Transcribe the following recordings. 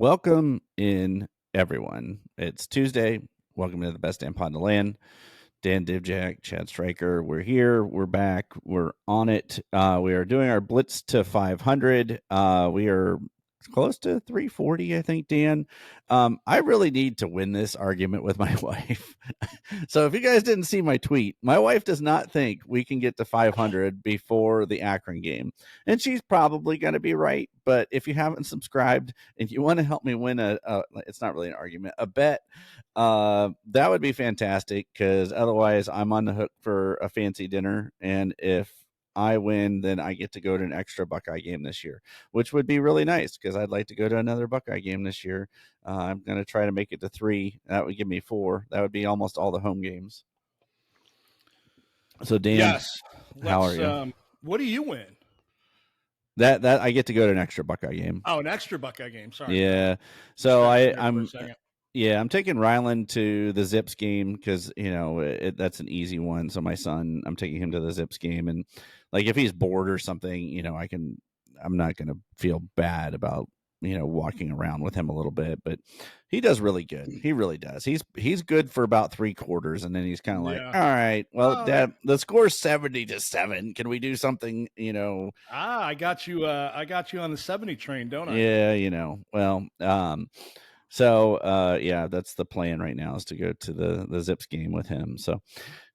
Welcome in, everyone. It's Tuesday. Welcome to the best damn pod in the land. Dan Divjak, Chad Stryker. We're here. We're back. We're on it. We are doing our Blitz to 500. We are close to 340, I think, Dan. I really need to win this argument with my wife. So if you guys didn't see my tweet, my wife does not think we can get to 500 before the Akron game. And she's probably going to be right. But if you haven't subscribed and you want to help me win it's not really an argument, a bet, that would be fantastic, because otherwise I'm on the hook for a fancy dinner. And if I win, then I get to go to an extra Buckeye game this year, which would be really nice, because I'd like to go to another Buckeye game this year. I'm going to try to make it to 3. That would give me 4. That would be almost all the home games. So, Dan, Yes. how are you? What do you win? That I get to go to an extra Buckeye game. Oh, an extra Buckeye game. Sorry. Yeah. So I'm taking Ryland to the Zips game, because that's an easy one. So my son, I'm taking him to the Zips game, and like if he's bored or something, I'm not going to feel bad about walking around with him a little bit. But he does really good. He really does. He's good for about 3/4, and then he's kind of like, all right, well, Dad, the score's 70-7. Can we do something? I got you. I got you on the 70 train, don't I? Yeah. Well, So that's the plan right now, is to go to the Zips game with him. So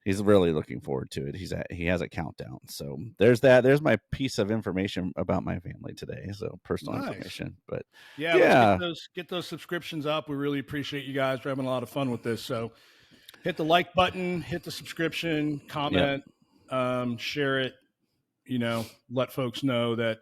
he's really looking forward to it. He has a countdown. So there's that. There's my piece of information about my family today. So personal information. But let's get those subscriptions up. We really appreciate you guys. We're having a lot of fun with this. So hit the like button, hit the subscription, comment, share it. Let folks know that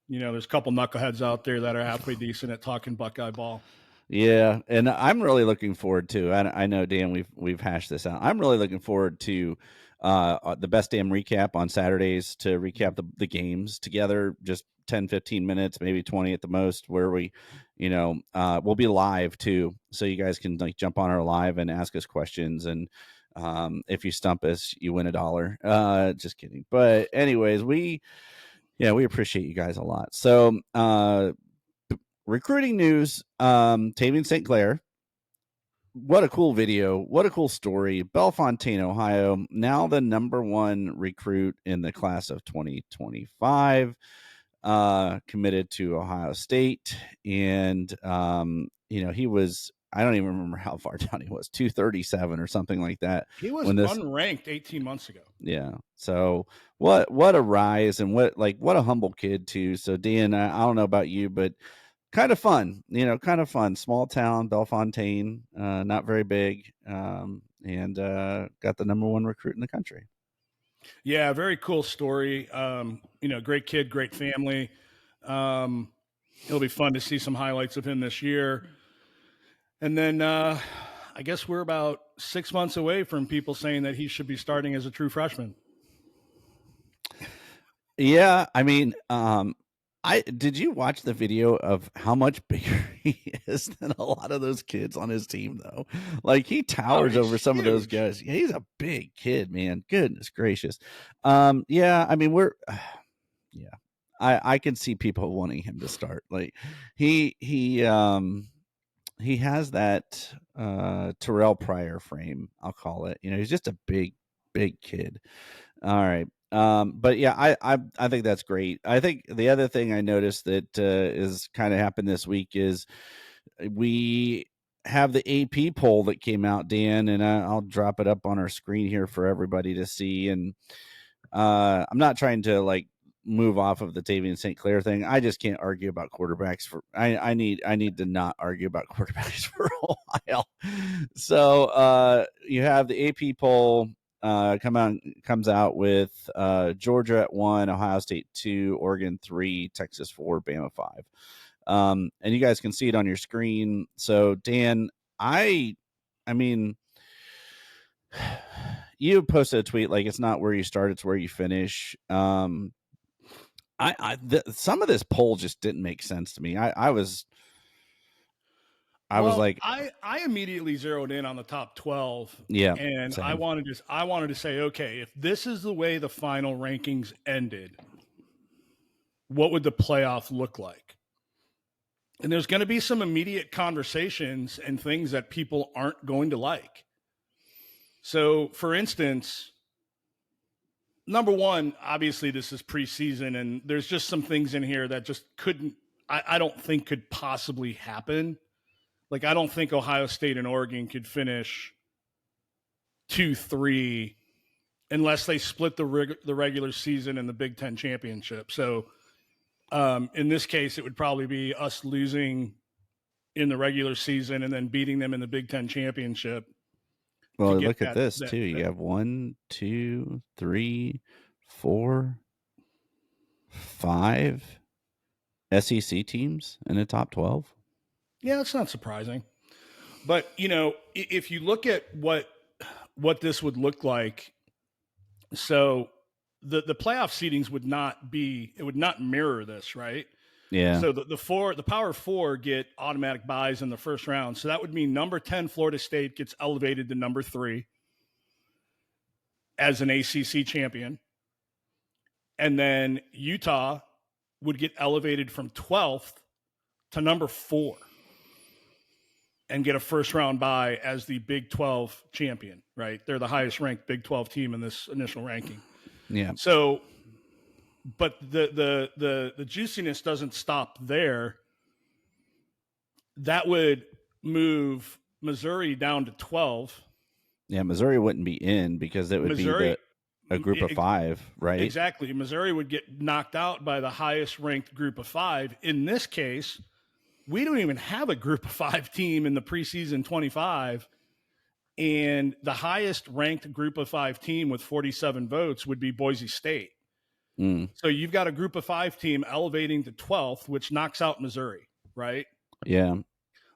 there's a couple knuckleheads out there that are halfway decent at talking Buckeye ball. Yeah, and I'm really looking forward to. I know, Dan, we've hashed this out. I'm really looking forward to the best damn recap on Saturdays, to recap the games together, just 10, 15 minutes, maybe 20 at the most, where we, we'll be live too, so you guys can like jump on our live and ask us questions, and if you stump us, you win $1. Just kidding. But anyways, we appreciate you guys a lot. So recruiting news, Tavien St. Clair. What a cool video. What a cool story. Bellefontaine, Ohio, now the number 1 recruit in the class of 2025, committed to Ohio State. And, he was, I don't even remember how far down he was, 237 or something like that. He was unranked 18 months ago. Yeah. So what a rise, and what a humble kid too. So Dan, I don't know about you, but kind of fun, small town, Bellefontaine, not very big, and got the number 1 recruit in the country. Yeah, very cool story. Great kid, great family. It'll be fun to see some highlights of him this year. And then I guess we're about 6 months away from people saying that he should be starting as a true freshman. Yeah, I mean, did you watch the video of how much bigger he is than a lot of those kids on his team, though? Like, he towers over some of those guys. Yeah, he's a big kid, man. Goodness gracious. I mean, I can see people wanting him to start. Like, he has that Terrell Pryor frame, I'll call it. He's just a big kid. All right. But yeah, I think that's great. I think the other thing I noticed that is kind of happened this week is we have the AP poll that came out, Dan, and I'll drop it up on our screen here for everybody to see. And I'm not trying to like move off of the Tavien St. Clair thing. I just can't argue about quarterbacks I need to not argue about quarterbacks for a while. So you have the AP poll comes out with Georgia at 1, Ohio State 2, Oregon 3, Texas 4, Bama 5. And you guys can see it on your screen. So Dan, I mean, you posted a tweet like, it's not where you start, it's where you finish. Some of this poll just didn't make sense to me. I was like, I immediately zeroed in on the top 12. Yeah. And same. I wanted to say, okay, if this is the way the final rankings ended, what would the playoff look like? And there's going to be some immediate conversations and things that people aren't going to like. So, for instance, number one, obviously this is preseason, and there's just some things in here that just couldn't, I don't think could possibly happen. Like, I don't think Ohio State and Oregon could finish 2-3 unless they split the regular season and the Big Ten championship. So, in this case, it would probably be us losing in the regular season and then beating them in the Big Ten championship to Well, get look at this too. that. You have 1, 2, 3, 4, 5 SEC teams in the top 12. Yeah, that's not surprising. But if you look at what this would look like, so the playoff seedings would not mirror this, right? Yeah. So the power four get automatic buys in the first round. So that would mean number 10 Florida State gets elevated to number 3 as an ACC champion, and then Utah would get elevated from 12th to number 4 and get a first round bye as the Big 12 champion, right? They're the highest ranked Big 12 team in this initial ranking. Yeah. So, but the juiciness doesn't stop there. That would move Missouri down to 12. Yeah, Missouri wouldn't be in because it would be a group of 5, right? Exactly. Missouri would get knocked out by the highest ranked group of 5. In this case, we don't even have a group of 5 team in the preseason 25. And the highest ranked group of 5 team with 47 votes would be Boise State. So you've got a group of 5 team elevating to 12th, which knocks out Missouri, right? Yeah.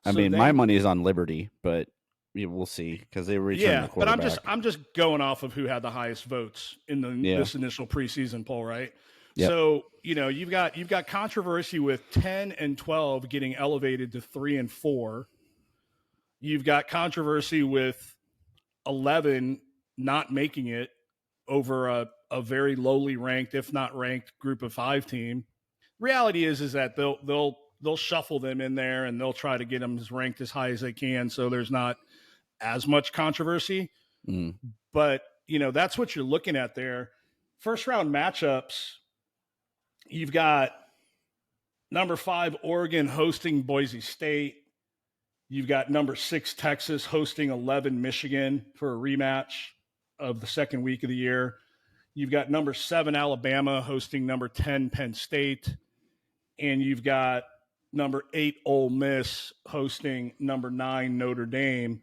I mean, my money is on Liberty, but we'll see because they return the quarterback. But I'm just going off of who had the highest votes in this initial preseason poll, right? Yep. So you've got controversy with 10 and 12 getting elevated to 3 and 4. You've got controversy with 11 not making it over a very lowly ranked, if not ranked, group of 5 team. Reality is that they'll shuffle them in there and they'll try to get them as ranked as high as they can, so there's not as much controversy. But that's what you're looking at there. First round matchups, you've got number 5 Oregon hosting Boise State. You've got number 6 Texas hosting 11 Michigan for a rematch of the second week of the year. You've got number 7 Alabama hosting number 10 Penn State. And you've got number 8 Ole Miss hosting number 9 Notre Dame.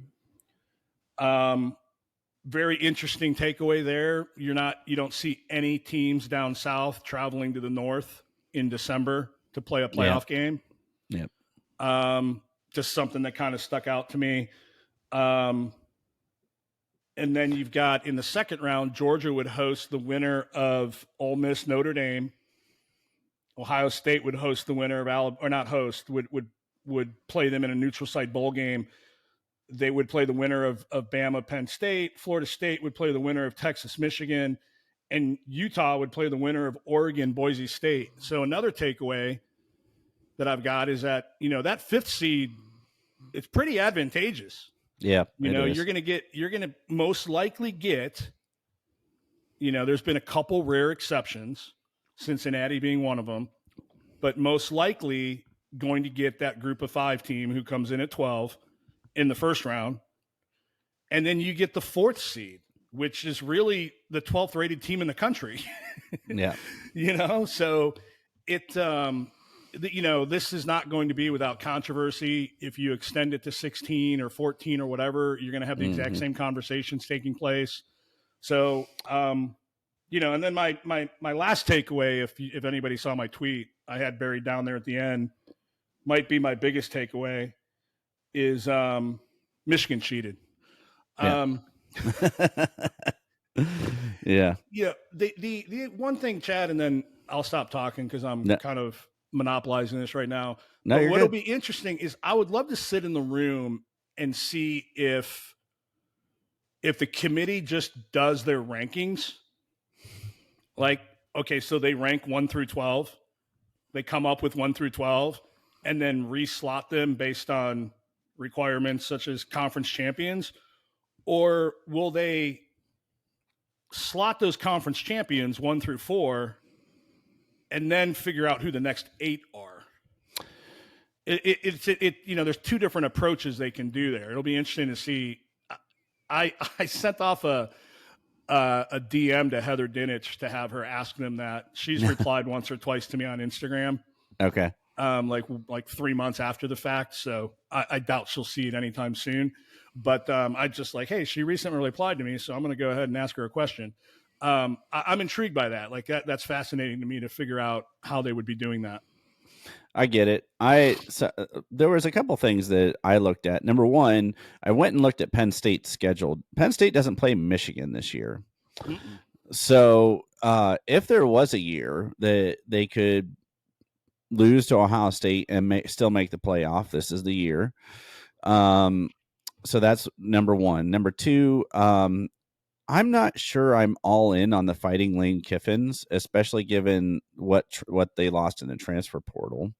Very interesting takeaway there. You don't see any teams down south traveling to the north in December to play a playoff game. Yep. Just something that kind of stuck out to me. And then you've got in the second round, Georgia would host the winner of Ole Miss Notre Dame. Ohio State would host the winner of Alabama, or not host, would play them in a neutral site bowl game. They would play the winner of Bama Penn State. Florida State would play the winner of Texas Michigan, and Utah would play the winner of Oregon Boise State. So another takeaway that I've got is that that 5th seed, it's pretty advantageous. Yeah, you're going to most likely get, there's been a couple rare exceptions, Cincinnati being one of them, but most likely going to get that group of 5 team who comes in at 12 in the first round. And then you get the 4th seed, which is really the 12th rated team in the country. Yeah. So this is not going to be without controversy. If you extend it to 16 or 14 or whatever, you're going to have the exact same conversations taking place. So, and then my last takeaway, if anybody saw my tweet, I had buried down there at the end, might be my biggest takeaway, is Michigan cheated. Yeah. Yeah. The one thing, Chad, and then I'll stop talking because I'm kind of monopolizing this right now. No, but what'll be interesting is I would love to sit in the room and see if the committee just does their rankings. Like, okay, so they rank 1 through 12. They come up with 1 through 12, and then reslot them based on requirements such as conference champions? Or will they slot those conference champions 1 through 4 and then figure out who the next 8 are? There's 2 different approaches they can do there. It'll be interesting to see. I sent off a DM to Heather Dinich to have her ask them that. She's replied once or twice to me on Instagram. Okay. Like 3 months after the fact. So I doubt she'll see it anytime soon. But I just like, hey, she recently replied to me, so I'm going to go ahead and ask her a question. I'm intrigued by that. Like that's fascinating to me to figure out how they would be doing that. I get it. There was a couple things that I looked at. Number one, I went and looked at Penn State's schedule. Penn State doesn't play Michigan this year. Mm-mm. So if there was a year that they could lose to Ohio State and still make the playoff, this is the year. So that's number one. Number two, I'm not sure I'm all in on the Fighting Lane Kiffins, especially given what they lost in the transfer portal.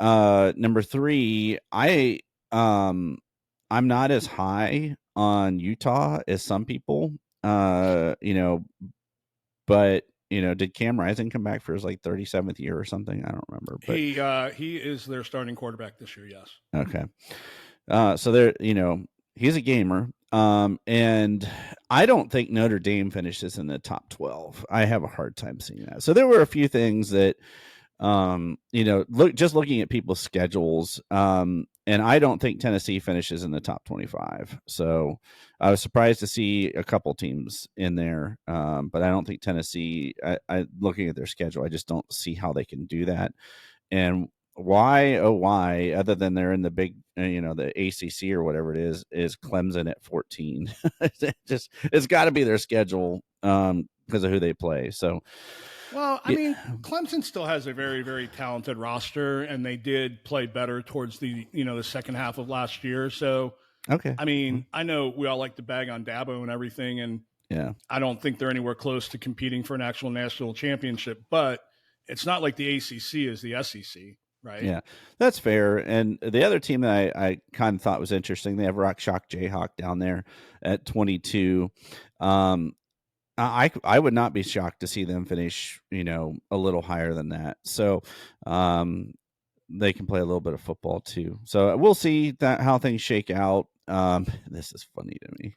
Number three, I'm not as high on Utah as some people. But did Cam Rising come back for his 37th year or something? I don't remember. But he is their starting quarterback this year. Yes. Okay. So there, he's a gamer. And I don't think Notre Dame finishes in the top 12. I have a hard time seeing that. So there were a few things that, looking at people's schedules, and I don't think Tennessee finishes in the top 25. So I was surprised to see a couple teams in there. But I don't think Tennessee, I looking at their schedule, I just don't see how they can do that. And why, other than they're in the big, the ACC or whatever it is Clemson at 14. It's got to be their schedule because of who they play. So, well, I mean, Clemson still has a very, very talented roster, and they did play better towards the second half of last year. So, okay. I mean, I know we all like to bag on Dabo and everything, and I don't think they're anywhere close to competing for an actual national championship, but it's not like the ACC is the SEC. Right. Yeah, that's fair. And the other team that I kind of thought was interesting, they have Rock Shock Jayhawk down there at 22. I would not be shocked to see them finish, a little higher than that. So they can play a little bit of football too. So we'll see how things shake out. This is funny to me.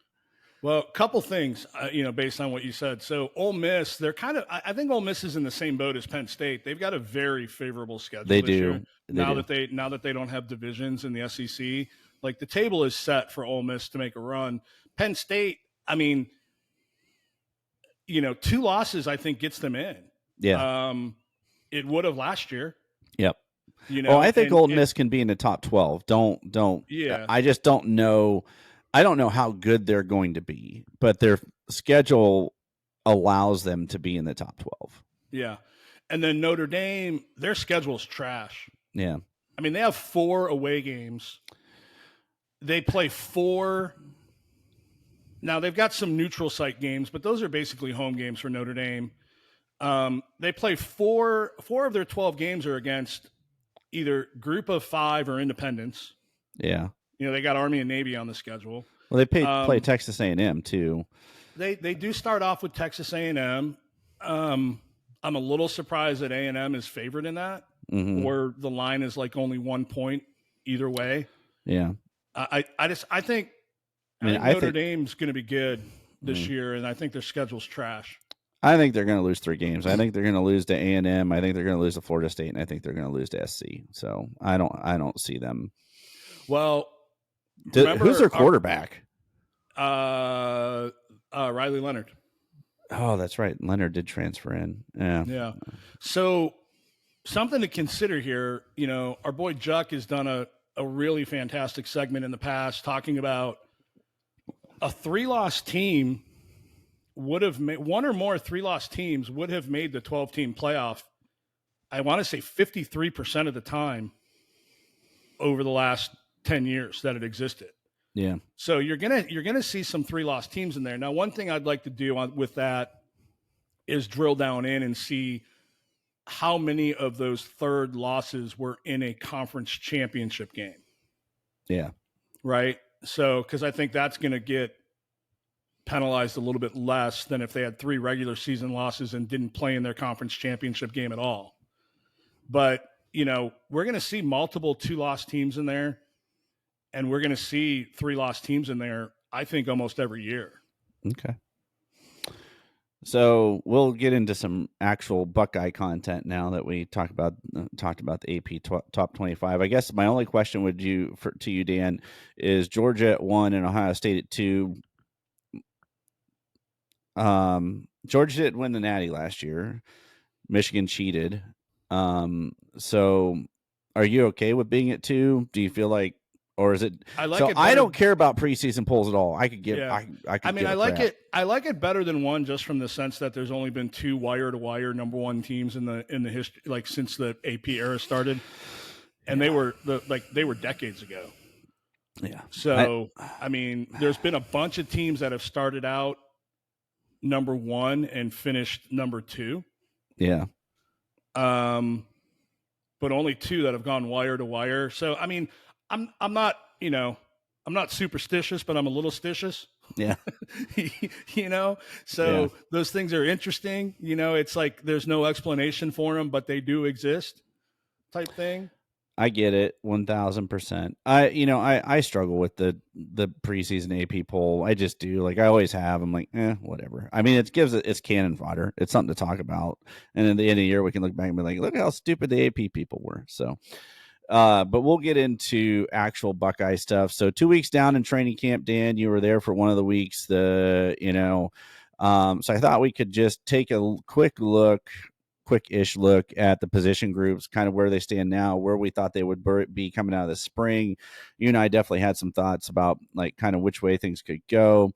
Well, a couple things, based on what you said. So Ole Miss, they're I think Ole Miss is in the same boat as Penn State. They've got a very favorable schedule this year. Now that they don't have divisions in the SEC, like the table is set for Ole Miss to make a run. Penn State, I mean, 2 losses, I think gets them in. Yeah. It would have last year. Yep. I think Ole Miss can be in the top 12. Don't. Yeah. I just don't know. I don't know how good they're going to be, but their schedule allows them to be in the top 12. Yeah. And then Notre Dame, their schedule's trash. Yeah. I mean, they have 4 away games. They play 4. Now, they've got some neutral site games, but those are basically home games for Notre Dame. They play 4 of their 12 games are against either group of 5 or independents. Yeah. They got Army and Navy on the schedule. Well, they play Texas A&M too. They do start off with Texas A&M. I'm a little surprised that A&M is favored in that, or the line is only 1 point either way. Yeah. I think Notre Dame's going to be good this year, and I think their schedule's trash. I think they're going to lose 3 games. I think they're going to lose to A&M. I think they're going to lose to Florida State, and I think they're going to lose to SC. So I don't see them. Well. Who's their quarterback? Riley Leonard. Oh, that's right. Leonard did transfer in. Yeah. So something to consider here, our boy Juck has done a really fantastic segment in the past talking about a 3-loss team would have made 1 or more 3-loss teams would have made the 12-team playoff. I want to say 53% of the time over the last 10 years that it existed. Yeah. So you're gonna see some 3-loss teams in there. Now, one thing I'd like to do with that is drill down in and see how many of those third losses were in a conference championship game. Yeah. Right. So, because I think that's going to get penalized a little bit less than if they had 3 regular season losses and didn't play in their conference championship game at all. But, we're going to see multiple 2-loss teams in there, and we're going to see 3-loss teams in there, I think, almost every year. Okay. So we'll get into some actual Buckeye content now that we talked about the AP top 25. I guess my only question to you, Dan, is Georgia at 1 and Ohio State at 2. Georgia didn't win the Natty last year. Michigan cheated. So are you okay with being at 2? Do you feel like, or is it? I like it I better. don't care about preseason polls at all. I could give. Yeah. I mean, I like it. I like it better than 1, just from the sense that there's only been 2 wire-to-wire number 1 teams in the history, like since the AP era started, and they were decades ago. Yeah. So I mean, there's been a bunch of teams that have started out number 1 and finished number 2. Yeah. But only 2 that have gone wire to wire. So I mean, I'm not, I'm not superstitious, but I'm a little stitious. Yeah. So those things are interesting. It's like there's no explanation for them, but they do exist, type thing. I get it 1000%. I struggle with the preseason AP poll. I just do. Like I always have. I'm like, whatever. I mean, it's cannon fodder. It's something to talk about. And at the end of the year, we can look back and be like, look how stupid the AP people were. So, but we'll get into actual Buckeye stuff. So 2 weeks down in training camp, Dan, you were there for one of the weeks. So I thought we could just take a quick-ish look at the position groups, kind of where they stand now, where we thought they would be coming out of the spring. You and I definitely had some thoughts about like kind of which way things could go.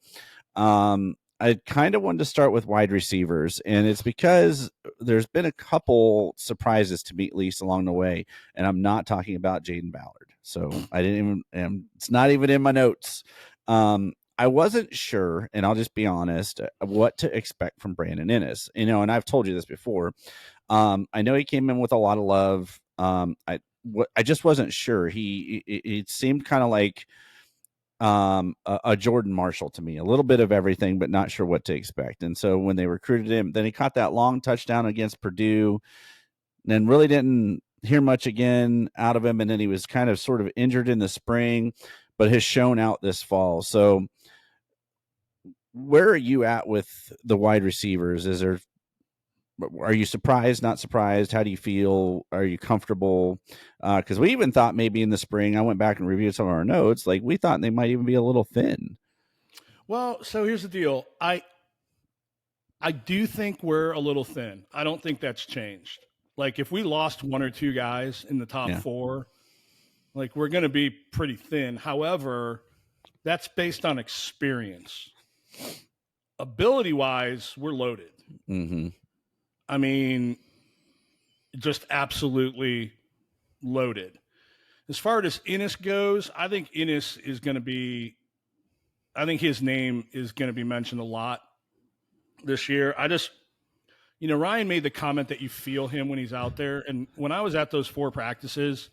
I kind of wanted to start with wide receivers, and it's because there's been a couple surprises to me, at least along the way, and I'm not talking about Jaden Ballard. So I didn't even, it's not even in my notes. I wasn't sure, and I'll just be honest, what to expect from Brandon Inniss. And I've told you this before. I know he came in with a lot of love. I just wasn't sure. It seemed kind of like a Jordan Marshall to me, a little bit of everything, but not sure what to expect. And so when they recruited him, then he caught that long touchdown against Purdue, then really didn't hear much again out of him. And then he was kind of sort of injured in the spring, but has shown out this fall. So where are you at with the wide receivers? Are you surprised, not surprised? How do you feel? Are you comfortable? Because we even thought maybe in the spring, I went back and reviewed some of our notes, like we thought they might even be a little thin. Well, so here's the deal. I do think we're a little thin. I don't think that's changed. Like if we lost 1 or 2 guys in the top 4, like we're going to be pretty thin. However, that's based on experience. Ability-wise, we're loaded. Mm-hmm. I mean, just absolutely loaded. As far as Inniss goes, I think Inniss is going to be, I think his name is going to be mentioned a lot this year. Ryan made the comment that you feel him when he's out there. And when I was at those 4 practices,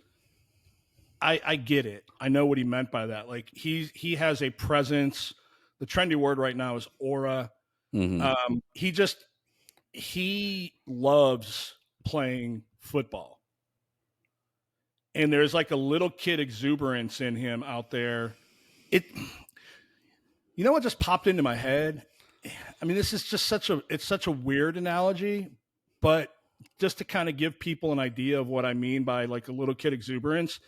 I get it. I know what he meant by that. Like he has a presence. The trendy word right now is aura. Mm-hmm. He loves playing football. And there's like a little kid exuberance in him out there. You know what just popped into my head? I mean, this is just such a weird analogy, but just to kind of give people an idea of what I mean by like a little kid exuberance,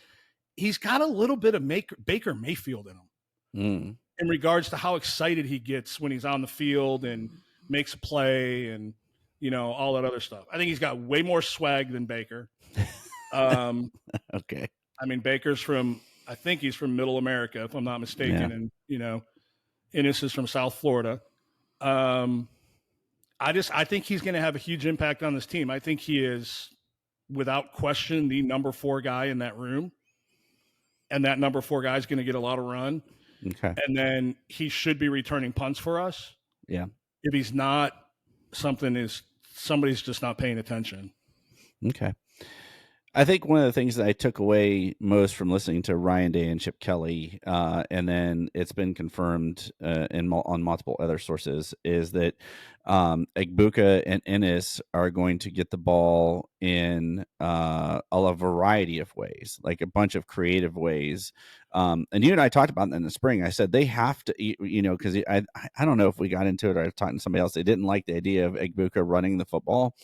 he's got a little bit of Baker Mayfield in him in regards to how excited he gets when he's on the field and makes a play and, all that other stuff. I think he's got way more swag than Baker. Okay. I mean, I think he's from Middle America, if I'm not mistaken. Yeah. And, Inniss is from South Florida. I think he's going to have a huge impact on this team. I think he is, without question, the number 4 guy in that room. And that number 4 guy is going to get a lot of run. Okay. And then he should be returning punts for us. Yeah. If he's not, somebody's just not paying attention. Okay. I think one of the things that I took away most from listening to Ryan Day and Chip Kelly, and then it's been confirmed on multiple other sources, is that Egbuka and Ennis are going to get the ball in a variety of ways, like a bunch of creative ways. And you and I talked about that in the spring. I said they have to, because I don't know if we got into it or I was talking to somebody else. They didn't like the idea of Egbuka running the football.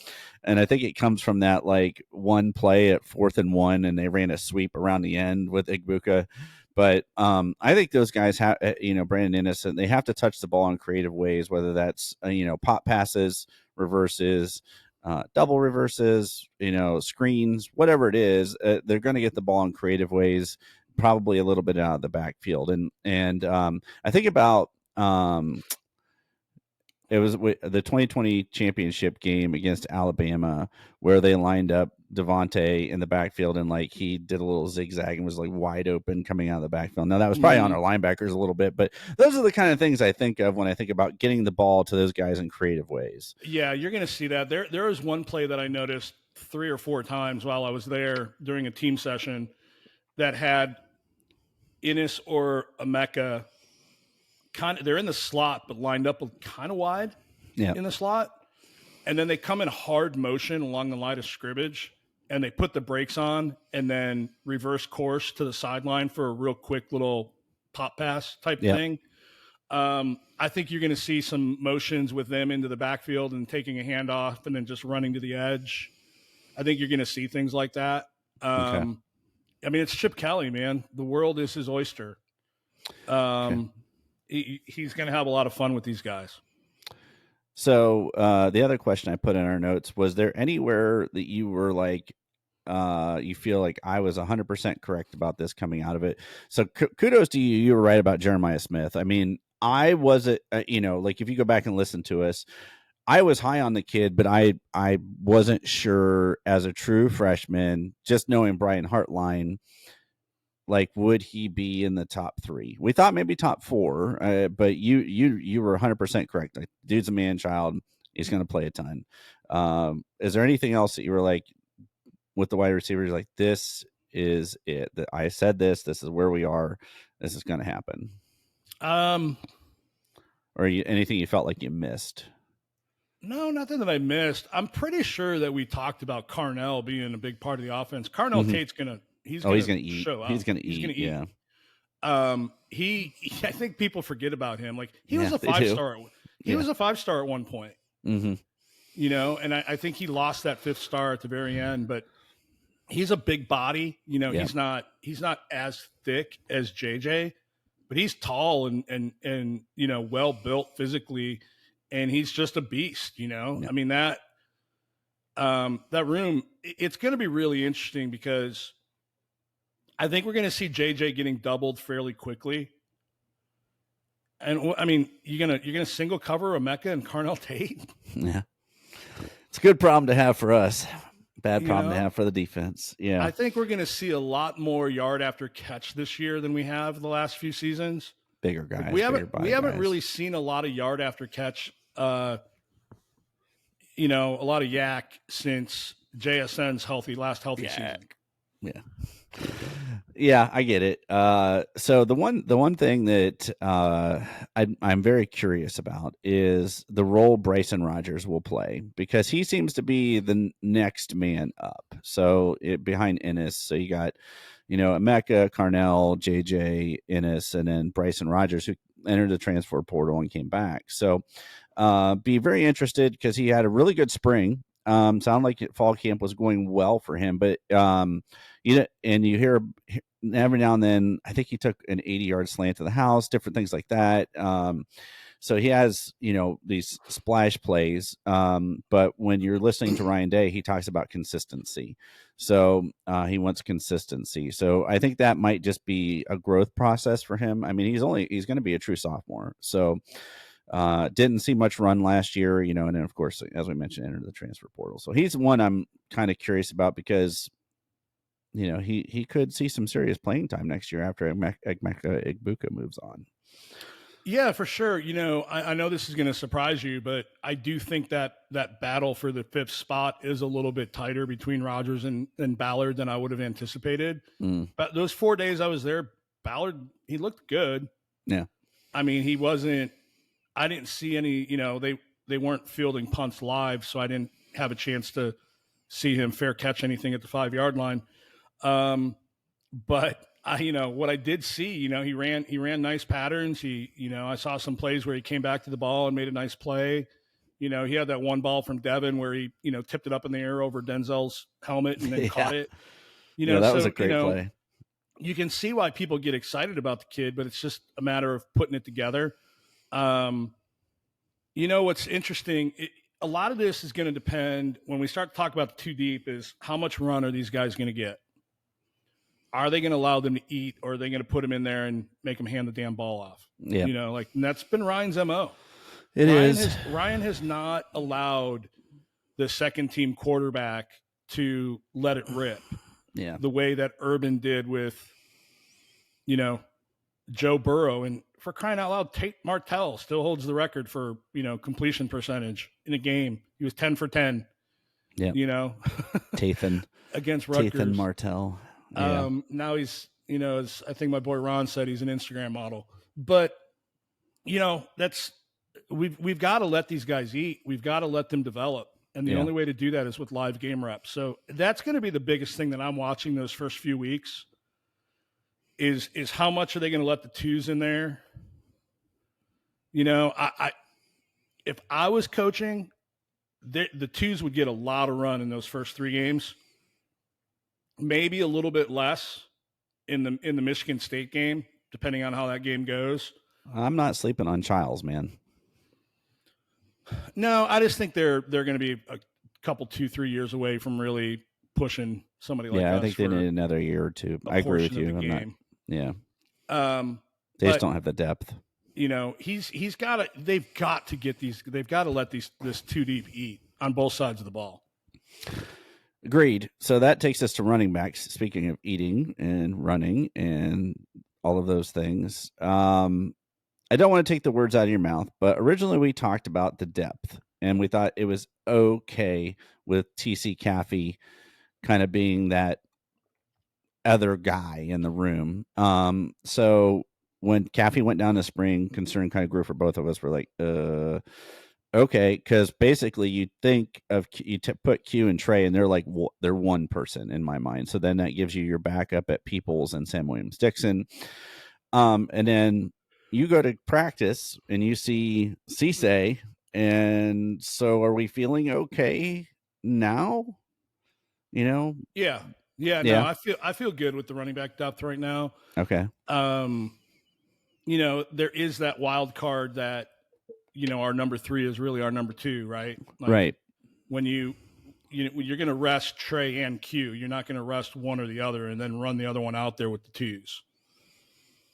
And I think it comes from that like one play at 4th and 1, and they ran a sweep around the end with Igbuka. But I think those guys have, Brandon Innocent, they have to touch the ball in creative ways, whether that's, pop passes, reverses, double reverses, screens, whatever it is. They're going to get the ball in creative ways, probably a little bit out of the backfield. And I think about it was the 2020 championship game against Alabama where they lined up Devontae in the backfield and like he did a little zigzag and was like wide open coming out of the backfield. Now that was probably on our linebackers a little bit, but those are the kind of things I think of when I think about getting the ball to those guys in creative ways. Yeah, you're going to see that. There was one play that I noticed 3 or 4 times while I was there during a team session that had Innis or Emeka they're in the slot but lined up kind of wide in the slot, and then they come in hard motion along the line of scrimmage and they put the brakes on and then reverse course to the sideline for a real quick little pop pass type thing. I think you're going to see some motions with them into the backfield and taking a handoff and then just running to the edge. I think you're going to see things like that. Okay. I mean, it's Chip Kelly, man. The world is his oyster. He's going to have a lot of fun with these guys. So the other question I put in our notes was there anywhere that you were like, you feel like I was 100% correct about this coming out of it? So kudos to you. You were right about Jeremiah Smith. I mean, I wasn't, like if you go back and listen to us, I was high on the kid, but I wasn't sure as a true freshman, just knowing Brian Hartline, like would he be in the top 3? We thought maybe top 4, but you were 100% correct. Like, dude's a man child. He's going to play a ton. Is there anything else that you were like with the wide receivers? Like, this is it. That I said this is where we are. This is going to happen. Or anything you felt like you missed? No, nothing that I missed. I'm pretty sure that we talked about Carnell being a big part of the offense. Carnell Tate's gonna he's gonna eat. show up. He's gonna eat. Yeah. I think people forget about him. Like he was a 5-star. He was a 5-star at one point. And I think he lost that 5th star at the very end. But he's a big body. He's not as thick as JJ, but he's tall and well built physically. And he's just a beast, I mean, that room, it's going to be really interesting because I think we're going to see JJ getting doubled fairly quickly. And I mean, you're going to single cover Emeka and Carnell Tate. Yeah. It's a good problem to have for us. Bad problem to have for the defense. Yeah. I think we're going to see a lot more yard after catch this year than we have the last few seasons. Bigger guys. Like we haven't really seen a lot of yard after catch. A lot of yak since JSN's last healthy season. Yeah. Yeah, I get it. So the one thing that I'm very curious about is the role Bryson Rogers will play, because he seems to be the next man up. So behind Ennis, so you got, Emeka, Carnell, JJ, Ennis, and then Bryson Rogers, who entered the transfer portal and came back. So be very interested because he had a really good spring. Sound like fall camp was going well for him, but and you hear every now and then, I think he took an 80-yard slant to the house, different things like that. So he has, these splash plays. But when you're listening to Ryan Day, he talks about consistency. So he wants consistency. So I think that might just be a growth process for him. I mean, he's going to be a true sophomore. So didn't see much run last year, and then of course, as we mentioned, entered the transfer portal. So he's one I'm kind of curious about because, he could see some serious playing time next year after Egbuka moves on. Yeah, for sure. I know this is going to surprise you, but I do think that battle for the fifth spot is a little bit tighter between Rodgers and Ballard than I would have anticipated. Mm. But those 4 days I was there, Ballard, he looked good. Yeah. I mean, he wasn't. I didn't see any. They weren't fielding punts live, so I didn't have a chance to see him fair catch anything at the 5 yard line. But what I did see, he ran nice patterns. I saw some plays where he came back to the ball and made a nice play. He had that one ball from Devin where he, tipped it up in the air over Denzel's helmet and then Yeah. caught it. That was a great play. You can see why people get excited about the kid, but it's just a matter of putting it together. What's interesting, a lot of this is going to depend when we start to talk about the two deep is how much run are these guys going to get? Are they going to allow them to eat, or are they going to put them in there and make them hand the damn ball off? Yeah. And that's been Ryan's MO. Ryan has not allowed the second team quarterback to let it rip. Yeah. The way that Urban did with, Joe Burrow. And for crying out loud, Tate Martell still holds the record for, completion percentage in a game. He was 10 for 10. Yeah. Tathan. Against Rutgers. Tathan Martell. Yeah. Now he's, as I think my boy Ron said, he's an Instagram model. But, that's we've got to let these guys eat. We've got to let them develop. And the only way to do that is with live game reps. So that's going to be the biggest thing that I'm watching those first few weeks is how much are they going to let the twos in there? If I was coaching, the twos would get a lot of run in those first 3 games. Maybe a little bit less in the Michigan State game, depending on how that game goes. I'm not sleeping on Childs, man. No, I just think they're going to be a couple, 2-3 years away from really pushing somebody like us. Yeah, I think they need another year or two. I agree with you. Yeah. They just don't have the depth. He's got to. They've got to get these. They've got to let this two deep eat on both sides of the ball. Agreed. So that takes us to running backs. Speaking of eating and running and all of those things, I don't want to take the words out of your mouth, but originally we talked about the depth, and we thought it was okay with TC Caffey kind of being that other guy in the room. So when Caffey went down to spring, concern kind of grew for both of us. We're like, okay, because basically you think of put Q and Trey, and they're like they're one person in my mind. So then that gives you your backup at Peoples and Sam Williams-Dixon, and then you go to practice and you see Cisse, and so are we feeling okay now? Yeah. No, I feel good with the running back depth right now. Okay. There is that wild card that our number 3 is really our number 2, right? Right. When you're going to rest Trey and Q, you're not going to rest one or the other and then run the other one out there with the twos.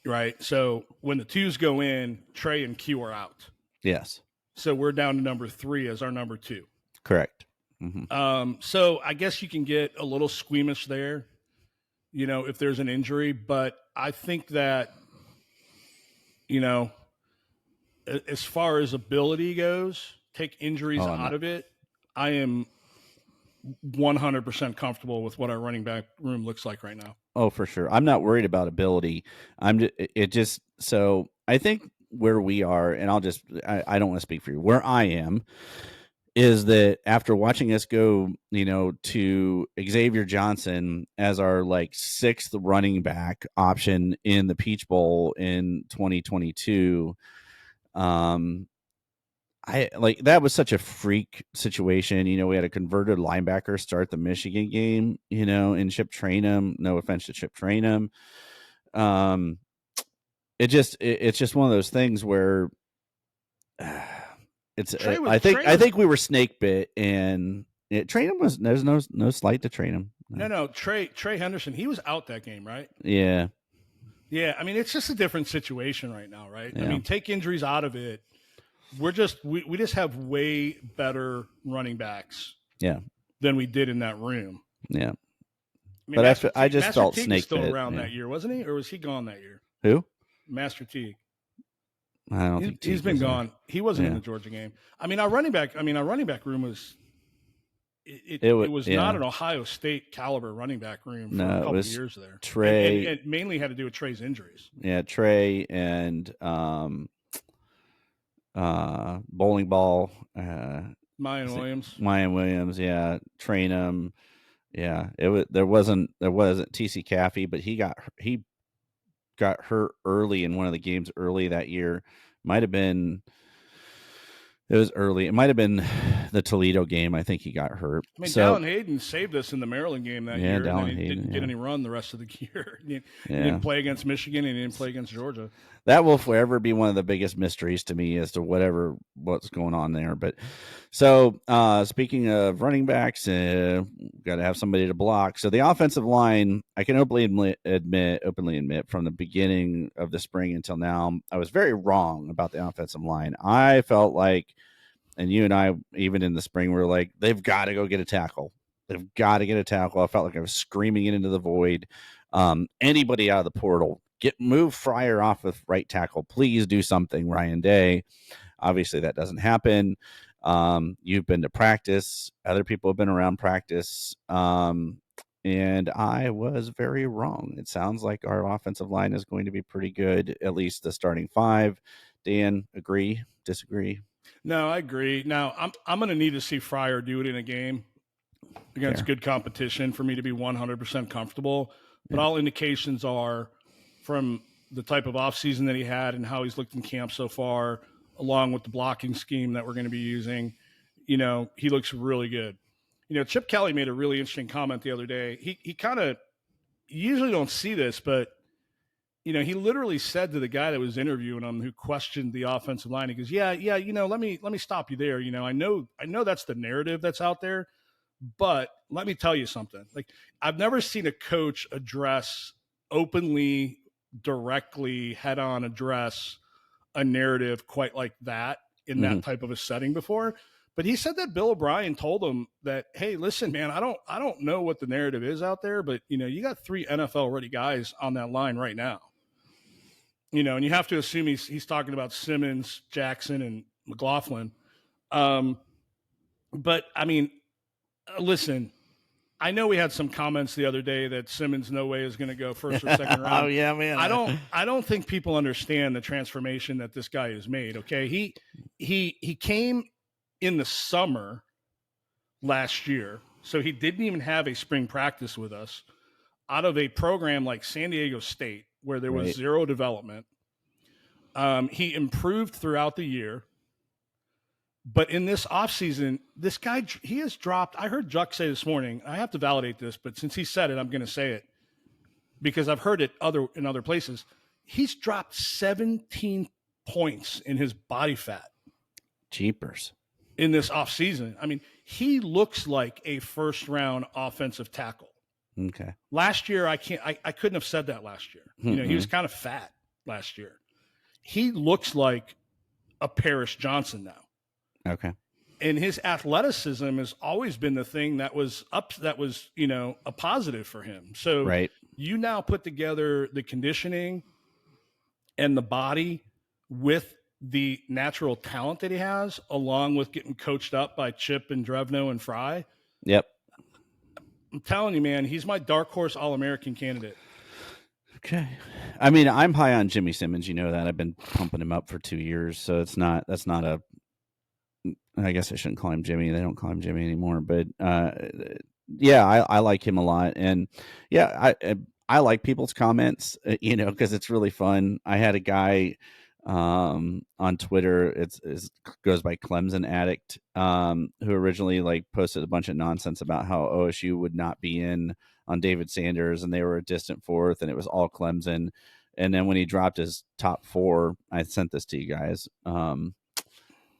Right. So when the twos go in, Trey and Q are out. Yes. So we're down to number 3 as our number 2. Correct. Mm-hmm. So I guess you can get a little squeamish there, if there's an injury, but I think that, as far as ability goes, take injuries out of it. I am 100% comfortable with what our running back room looks like right now. Oh, for sure. I'm not worried about ability. So I think where we are, and I don't want to speak for you, where I am is that after watching us go, to Xavier Johnson as our 6th running back option in the Peach Bowl in 2022, that was such a freak situation. We had a converted linebacker start the Michigan game, and Chip Trainum. No offense to Chip Trainum. It's just one of those things where I think we were snake bit, and Trainum there's no slight to Trainum. No. Trey Henderson, he was out that game, right? Yeah. Yeah. I mean, it's just a different situation right now, right? Yeah. I mean, take injuries out of it. We just have way better running backs, than we did in that room. Yeah, I mean, but I just felt Teague snake was still bit around that year, wasn't he? Or was he gone that year? Who? Master Teague. I don't think He's Teague been was there. gone. He wasn't in Yeah. the Georgia game. I mean, our running back room was It it was not yeah. an Ohio State caliber running back room for a No, it couple of was years there, and Trey. it mainly had to do with Trey's injuries. Yeah, Trey and bowling ball. Mayan Is it Williams. Ryan Williams? Yeah, train him. Yeah, it was there wasn't TC Caffey, but he got hurt early in one of the games early that year. Might have been it was early. It might have been the Toledo game. I think he got hurt. I mean, So Dallin Hayden saved us in the Maryland game that yeah, year, and then Dallin he Hayden. didn't get Yeah, any run the rest of the year. He yeah. didn't play against Michigan, and he didn't play against Georgia. That will forever be one of the biggest mysteries to me as to what's going on there. But so speaking of running backs, got to have somebody to block. So the offensive line, I can openly admit, from the beginning of the spring until now, I was very wrong about the offensive line. I felt like, and you and I, even in the spring, were like, they've got to go get a tackle. They've got to get a tackle. I felt like I was screaming it into the void. Anybody out of the portal, move Fryer off of right tackle. Please do something, Ryan Day. Obviously, that doesn't happen. You've been to practice. Other people have been around practice. And I was very wrong. It sounds like our offensive line is going to be pretty good, at least the starting five. Dan, agree? Disagree? No, I agree. Now I'm going to need to see Fryer do it in a game against Fair. good competition for me to be 100% comfortable. But Yeah. all indications are from the type of offseason that he had and how he's looked in camp so far, along with the blocking scheme that we're going to be using, he looks really good. Chip Kelly made a really interesting comment the other day. He kind of, you usually don't see this, but he literally said to the guy that was interviewing him who questioned the offensive line, he goes, yeah, let me stop you there. I know that's the narrative that's out there, but let me tell you something. Like, I've never seen a coach address openly, directly, head on address a narrative quite like that in Mm-hmm. that type of a setting before. But he said that Bill O'Brien told him that, hey, listen, man, I don't know what the narrative is out there, but you got 3 NFL ready guys on that line right now. And you have to assume he's talking about Simmons, Jackson, and McLaughlin. But I mean, listen, I know we had some comments the other day that Simmons no way is going to go first or second round. Oh yeah, man. I don't think people understand the transformation that this guy has made. Okay, he came in the summer last year, so he didn't even have a spring practice with us. Out of a program like San Diego State, where there was zero development, he improved throughout the year. But in this offseason, this guy, he has dropped. I heard Juck say this morning, I have to validate this, but since he said it, I'm going to say it because I've heard it in other places. He's dropped 17 points in his body fat. Jeepers. In this offseason. I mean, he looks like a first round offensive tackle. Okay. Last year, I couldn't have said that last year. Mm-hmm. He was kind of fat last year. He looks like a Paris Johnson now. Okay. And his athleticism has always been the thing that was a positive for him. So you now put together the conditioning and the body with the natural talent that he has, along with getting coached up by Chip and Drevno and Fry. Yep. I'm telling you, man, he's my dark horse All-American candidate. Okay. I mean, I'm high on Jimmy Simmons. You know that. I've been pumping him up for 2 years. So that's not a, I guess I shouldn't call him Jimmy. They don't call him Jimmy anymore. But yeah, I like him a lot. And yeah, I like people's comments, because it's really fun. I had a guy on Twitter, it goes by Clemson Addict, who originally posted a bunch of nonsense about how OSU would not be in on David Sanders and they were a distant fourth and it was all Clemson. And then when he dropped his top 4, I sent this to you guys.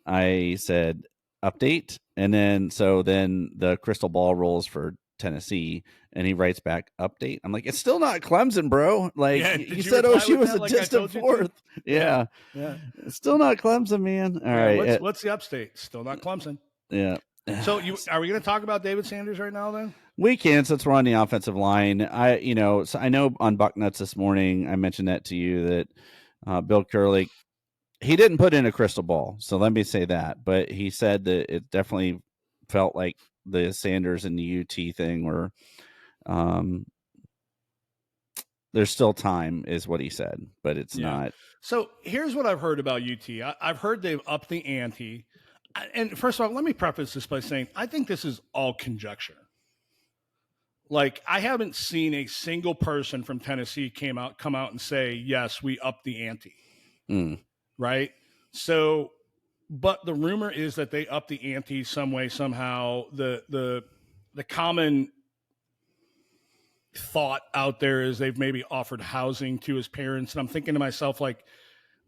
I said update, and then the crystal ball rolls for Tennessee, and he writes back update. I'm like, it's still not Clemson, bro. You said OSU was a distant fourth. Yeah. It's still not Clemson, man. All right. What's the upstate? Still not Clemson. Yeah. So are we going to talk about David Sanders right now then? We can, since we're on the offensive line. So I know on Bucknuts this morning I mentioned that to you that Bill Kurlick he didn't put in a crystal ball, so let me say that. But he said that it definitely felt like the Sanders and the UT thing were um, there's still time, is what he said, but it's Yeah. not. So here's what I've heard about UT. I've heard they've upped the ante. And first of all, let me preface this by saying I think this is all conjecture. Like I haven't seen a single person from Tennessee come out and say, yes, we upped the ante. Mm. Right. So, but the rumor is that they upped the ante some way, somehow. The common thought out there is they've maybe offered housing to his parents. And I'm thinking to myself, like,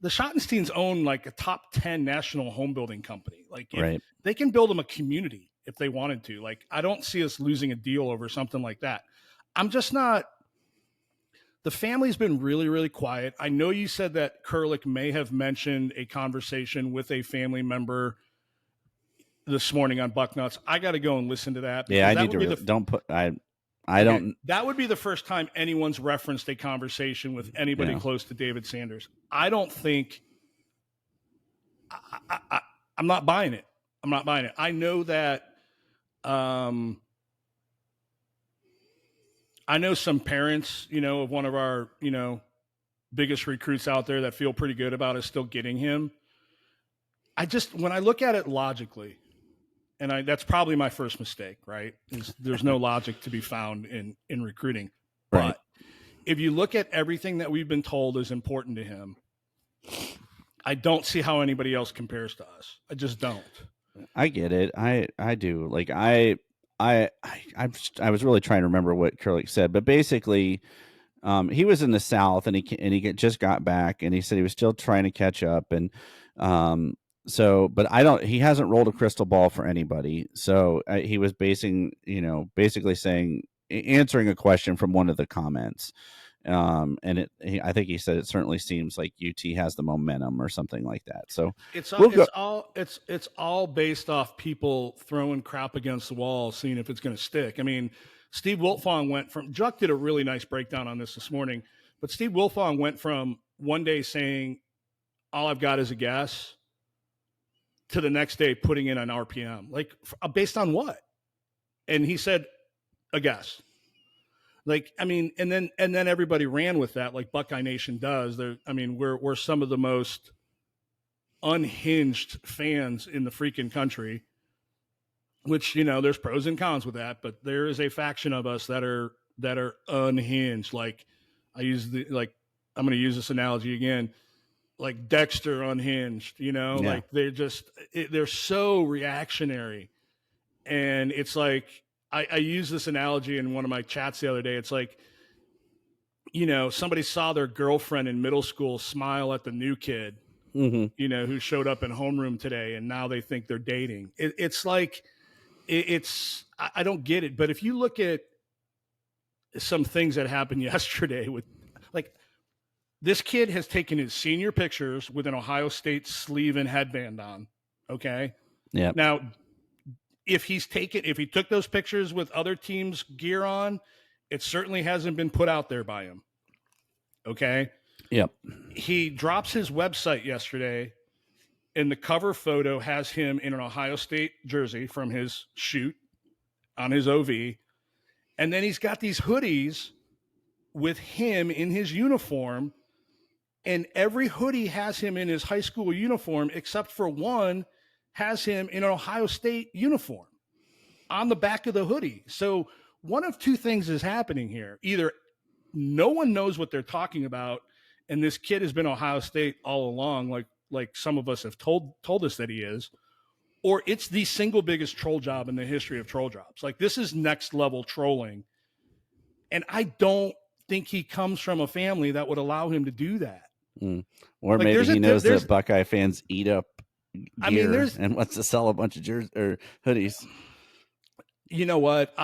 the Schottensteins own like a top 10 national home building company. Like, if Right. they can build them a community if they wanted to, like, I don't see us losing a deal over something like that. I'm just not. The family's been really, really quiet. I know you said that Kurlick may have mentioned a conversation with a family member this morning on Bucknuts. I got to go and listen to that Yeah, because I that need would to be really the don't put. I okay, don't. that would be the first time anyone's referenced a conversation with anybody Yeah. close to David Sanders. I don't think I, I'm not buying it. I'm not buying it. I know that. I know some parents, of one of our, biggest recruits out there that feel pretty good about us still getting him. When I look at it logically, and that's probably my first mistake, right? Is there's no logic to be found in recruiting. Right. But if you look at everything that we've been told is important to him, I don't see how anybody else compares to us. I just don't. I get it. I do. Like I was really trying to remember what Kurlick said, but basically, he was in the South and just got back and he said he was still trying to catch up um, but he hasn't rolled a crystal ball for anybody. So he was basically saying, answering a question from one of the comments. I think he said it certainly seems like UT has the momentum or something like that. So It's we'll go. it's all based off people throwing crap against the wall, seeing if it's going to stick. I mean, Steve Wiltfong went from Juck did a really nice breakdown on this morning, but Steve Wiltfong went from one day saying all I've got is a guess to the next day putting in an RPM, like based on what? And he said a guess. Like I mean, and then everybody ran with that, like Buckeye Nation does. I mean, we're some of the most unhinged fans in the freaking country, which there's pros and cons with that, but there is a faction of us that are unhinged. Like I'm going to use this analogy again, like Dexter unhinged. Yeah. Like they're so reactionary, and it's like I use this analogy in one of my chats the other day. It's like somebody saw their girlfriend in middle school smile at the new kid, who showed up in homeroom today, and now they think they're dating. It's like, I don't get it. But if you look at some things that happened yesterday with, like, this kid has taken his senior pictures with an Ohio State sleeve and headband on. Okay. Yeah. Now, if he took those pictures with other teams' gear on, it certainly hasn't been put out there by him. Okay. Yep. He drops his website yesterday, and the cover photo has him in an Ohio State jersey from his shoot on his OV. And then he's got these hoodies with him in his uniform. And every hoodie has him in his high school uniform, except for one has him in an Ohio State uniform on the back of the hoodie. So one of two things is happening here. Either no one knows what they're talking about, and this kid has been Ohio State all along, like some of us have told us that he is, or it's the single biggest troll job in the history of troll jobs. Like, this is next level trolling. And I don't think he comes from a family that would allow him to do that. Or Like, maybe he knows that Buckeye fans eat up gear and wants to sell a bunch of jerseys or hoodies. You know what?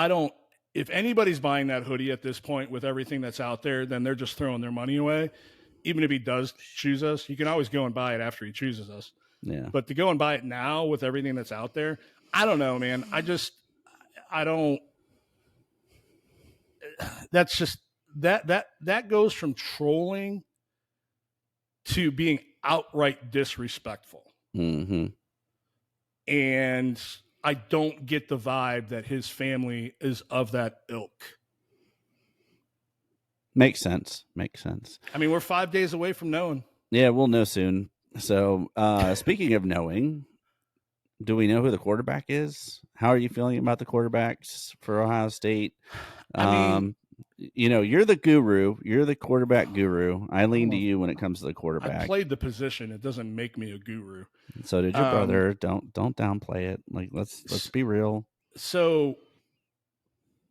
If anybody's buying that hoodie at this point with everything that's out there, then they're just throwing their money away. Even if he does choose us, you can always go and buy it after he chooses us. Yeah. But to go and buy it now with everything that's out there, I don't know, man. I don't. That's just that goes from trolling to being outright disrespectful. Mm-hmm. And I don't get the vibe that his family is of that ilk. Makes sense. Makes sense. I mean, we're 5 days away from knowing. Yeah, we'll know soon. So, speaking of knowing, do we know who the quarterback is? How are you feeling about the quarterbacks for Ohio State? I mean, You're the guru. You're the quarterback guru. I lean to you when it comes to the I quarterback. played the position. It doesn't make me a guru. So did your brother. Don't downplay it. Like let's be real. So,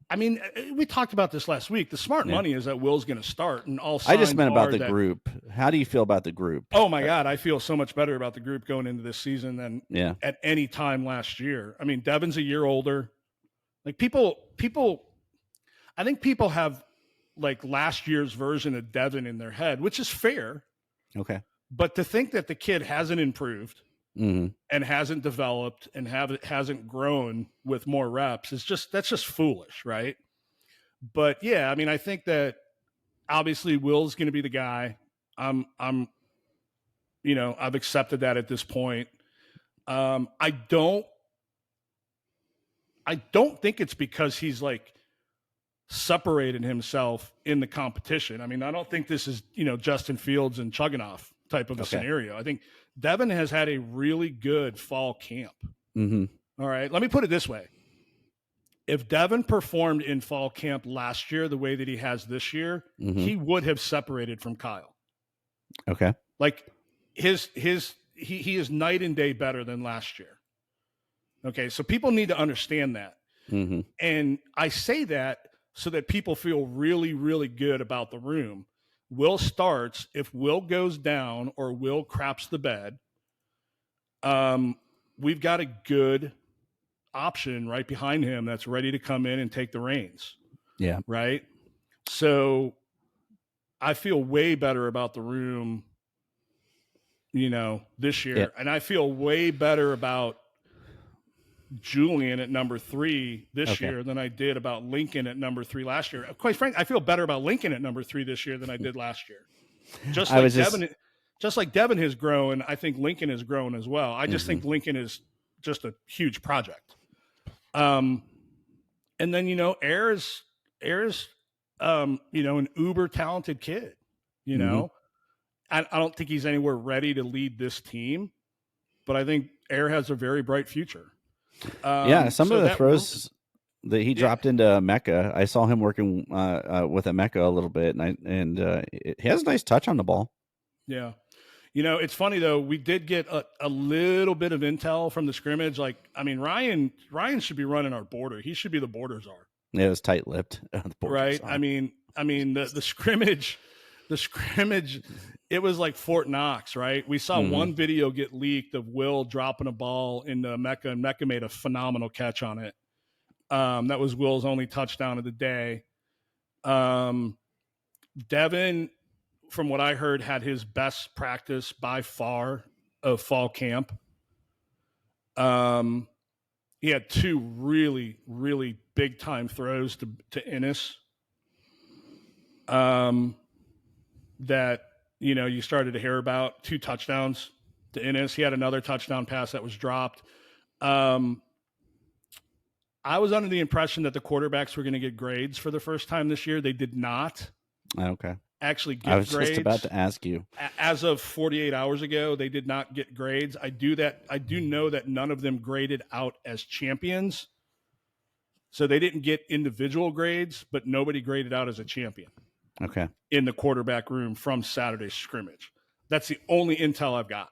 I mean, we talked about this last week. The smart Yeah. money is that Will's going to start, and all I just signs meant about are the that. group. How do you feel about the group? Oh my God, I feel so much better about the group going into this season than Yeah. at any time last year. I mean, Devin's a year older. Like people, I think people have like last year's version of Devin in their head, which is fair. Okay. But to think that the kid hasn't improved Mm-hmm. and hasn't developed and hasn't grown with more reps is that's just foolish, right? But yeah, I mean, I think that obviously Will's going to be the guy. I'm I've accepted that at this point. I don't think it's because he's like separated himself in the competition. I mean, I don't think this is, Justin Fields and Chugginoff type of a scenario. I think Devin has had a really good fall camp. Mm-hmm. All right. Let me put it this way. If Devin performed in fall camp last year the way that he has this year, he would have separated from Kyle. Okay. Like he is night and day better than last year. Okay. So people need to understand that. Mm-hmm. And I say that so that people feel really, really good about the room. Will starts. If Will goes down or Will craps the bed, we've got a good option right behind him that's ready to come in and take the reins. Yeah. Right. So I feel way better about the room, this year. Yeah. And I feel way better about Julian at number 3 this year than I did about Lincoln at number 3 last year. Quite frankly, I feel better about Lincoln at number 3 this year than I did last year. Just like Devin has grown, I think Lincoln has grown as well. I just think Lincoln is just a huge project. And then Air is an uber talented kid. I don't think he's anywhere ready to lead this team, but I think Air has a very bright future. Some of the throws that he dropped into Mecca, I saw him working with a Mecca a little bit, and he has a nice touch on the ball. Yeah. It's funny though. We did get a little bit of intel from the scrimmage. Like, I mean, Ryan should be running our border. He should be the border czar. Yeah, it was tight-lipped. Right. Czar. I mean, the scrimmage, it was like Fort Knox, right? We saw one video get leaked of Will dropping a ball into Mecca, and Mecca made a phenomenal catch on it. That was Will's only touchdown of the day. Devin, from what I heard, had his best practice by far of fall camp. He had 2 really, really big time throws to Ennis. That you started to hear about 2 touchdowns to Ennis. He had another touchdown pass that was dropped. I was under the impression that the quarterbacks were going to get grades for the first time this year. They did not. Okay. Actually get grades. I was just about to ask you. As of 48 hours ago, they did not get grades. I do know that none of them graded out as champions. So they didn't get individual grades, but nobody graded out as a champion. Okay. In the quarterback room from Saturday's scrimmage. That's the only intel I've got.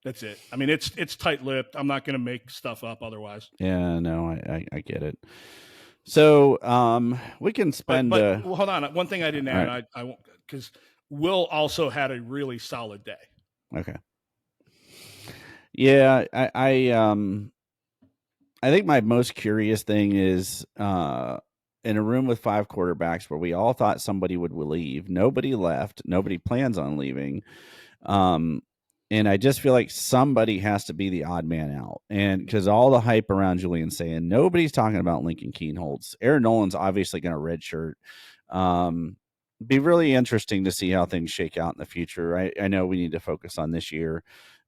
That's it. I mean, it's tight-lipped. I'm not going to make stuff up otherwise. Yeah, no, I get it. So we can spend. But well, hold on. One thing I didn't add, right. I won't, because Will also had a really solid day. Okay. Yeah, I think my most curious thing is in a room with 5 quarterbacks where we all thought somebody would leave. Nobody left. Nobody plans on leaving. And I just feel like somebody has to be the odd man out. And because all the hype around Julian saying nobody's talking about Lincoln Keenholz. Aaron Nolan's obviously going to redshirt. be really interesting to see how things shake out in the future. I know we need to focus on this year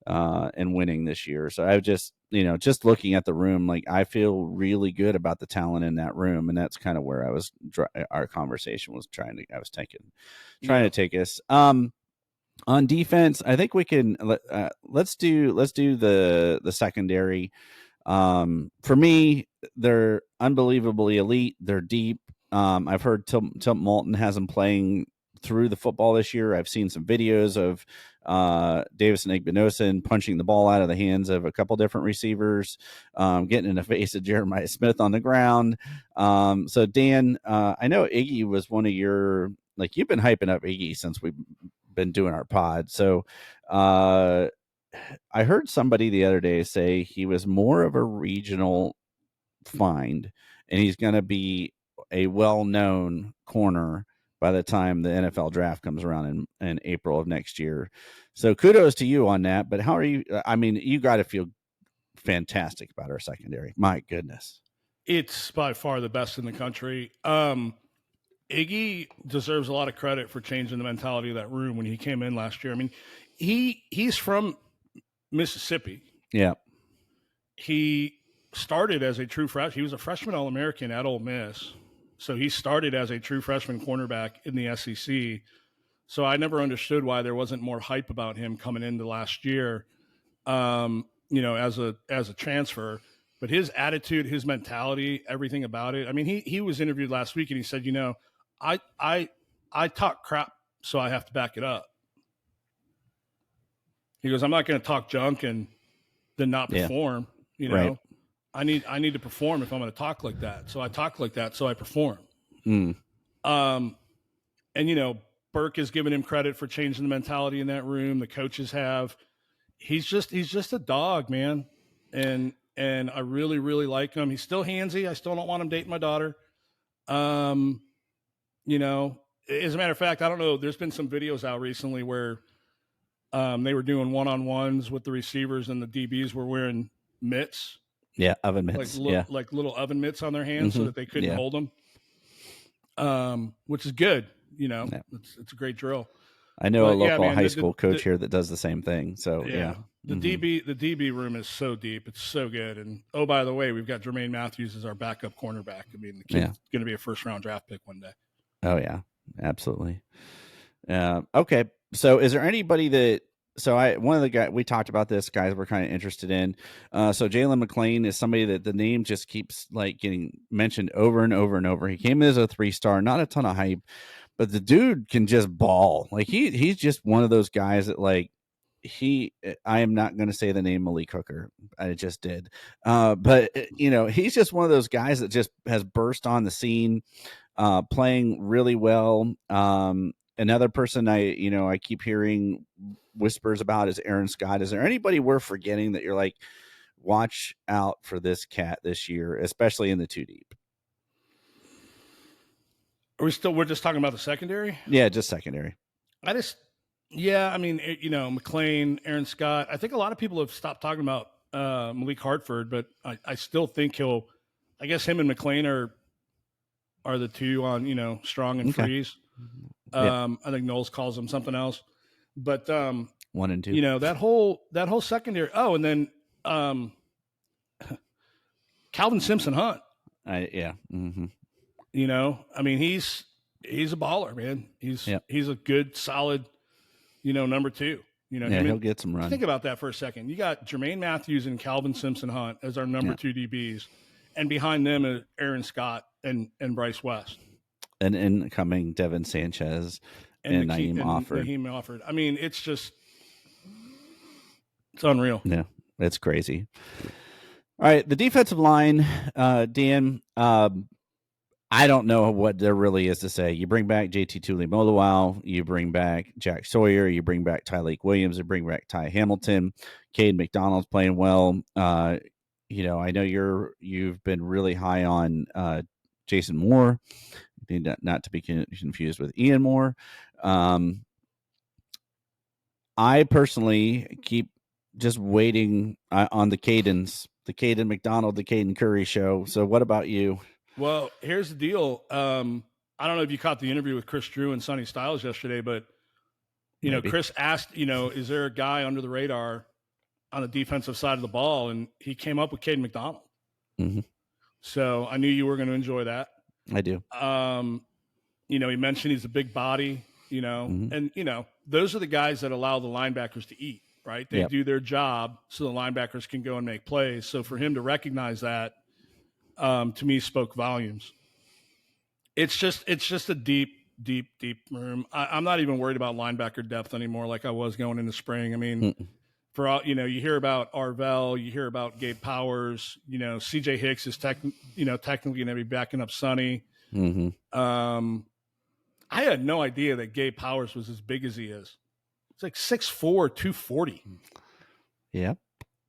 and winning this year. So I just, just looking at the room, like I feel really good about the talent in that room, and that's kind of where our conversation was trying Yeah. to take us. On defense, I think we can let's do the secondary. For me, they're unbelievably elite. They're deep. I've heard Tim Moulton has them playing through the football this year. I've seen some videos of Davison Igbinosun punching the ball out of the hands of a couple different receivers, getting in the face of Jeremiah Smith on the ground. So Dan, I know Iggy was one of your, like, you've been hyping up Iggy since we've been doing our pod. So I heard somebody the other day say he was more of a regional find, and he's going to be a well-known corner by the time the NFL draft comes around in April of next year. So kudos to you on that. But how are you? I mean, you got to feel fantastic about our secondary. My goodness. It's by far the best in the country. Iggy deserves a lot of credit for changing the mentality of that room when he came in last year. I mean, he's from Mississippi. Yeah. He started as a true freshman. He was a freshman All-American at Ole Miss. So he started as a true freshman cornerback in the SEC. So I never understood why there wasn't more hype about him coming into last year, as a transfer. But his attitude, his mentality, everything about it. I mean, he was interviewed last week and he said, I talk crap, so I have to back it up. He goes, I'm not going to talk junk and then not perform. Right. I need to perform if I'm going to talk like that. So I talk like that, so I perform. Mm. And Burke has given him credit for changing the mentality in that room. The coaches have. He's just a dog, man. And I really, really like him. He's still handsy. I still don't want him dating my daughter. As a matter of fact, I don't know. There's been some videos out recently where they were doing one-on-ones with the receivers and the DBs were wearing mitts. Yeah, oven mitts. Like little oven mitts on their hands so that they couldn't hold them. Which is good. It's a great drill. I know a local high school coach here that does the same thing. So yeah. The DB room is so deep. It's so good. And oh, by the way, we've got Jermaine Matthews as our backup cornerback. I mean, the kid's going to be a first-round draft pick one day. Oh yeah, absolutely. Okay, so is there anybody that? So one of the guys we talked about this, guys we're kind of interested in. So Jalen McLean is somebody that the name just keeps like getting mentioned over and over and over. He came in as a 3-star, not a ton of hype, but the dude can just ball. Like he's just one of those guys that like I am not going to say the name Malik Hooker. I just did. But he's just one of those guys that just has burst on the scene, playing really well. Another person I keep hearing whispers about is Aaron Scott. Is there anybody we're forgetting that you're like, watch out for this cat this year, especially in the 2 deep? We're just talking about the secondary? Yeah, just secondary. I mean, McLean, Aaron Scott. I think a lot of people have stopped talking about Malik Hartford, but I still think him and McLean are the two on, strong and freeze. I think Knowles calls them something else, but 1 and 2. That whole secondary. Oh, and then Calvin Simpson Hunt. Mm-hmm. I mean, he's a baller, man. He's a good, solid, number 2. He'll get some run. Think about that for a second. You got Jermaine Matthews and Calvin Simpson Hunt as our number 2 DBs, and behind them are Aaron Scott and Bryce West. And incoming Devin Sanchez and Naheem Offord. I mean, it's unreal. Yeah, it's crazy. All right, the defensive line, Dan, I don't know what there really is to say. You bring back JT Tuimoloau, you bring back Jack Sawyer, you bring back Tyleik Williams, you bring back Ty Hamilton, Cade McDonald's playing well. I know you've been really high on Jason Moore, not to be confused with Ian Moore. I personally keep just waiting on the Caden McDonald, the Caden Curry show. So what about you? Well, here's the deal. I don't know if you caught the interview with Chris Drew and Sonny Styles yesterday, but Maybe. Chris asked, is there a guy under the radar on the defensive side of the ball? And he came up with Caden McDonald. Mm-hmm. So I knew you were going to enjoy that. I do. He mentioned he's a big body, Mm-hmm. and those are the guys that allow the linebackers to eat, right? They Yep. do their job so the linebackers can go and make plays. So for him to recognize that, to me, spoke volumes. It's just a deep room. I'm not even worried about linebacker depth anymore, like I was going into spring. I mean, Mm-mm. for all you hear about Arvell, you hear about Gabe Powers. CJ Hicks is technically going to be backing up Sonny. Mm-hmm. I had no idea that Gabe Powers was as big as he is. It's like 6'4", 240. Yeah.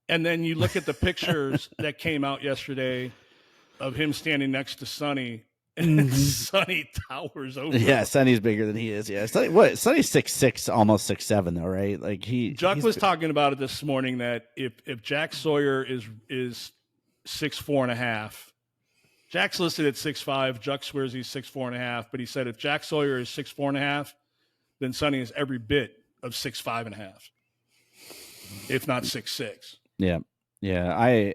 And then you look at the pictures that came out yesterday of him standing next to Sonny, and Sonny towers over Yeah, him. Sonny's bigger than he is. Yeah, Sonny's 6'6", almost 6'7", though, right? Like Juck was talking about it this morning that if Jack Sawyer is 6'4.5", Jack's listed at 6'5". Juck swears he's 6'4.5", but he said if Jack Sawyer is 6'4.5", then Sonny is every bit of 6'5.5", if not 6'6". Yeah, yeah.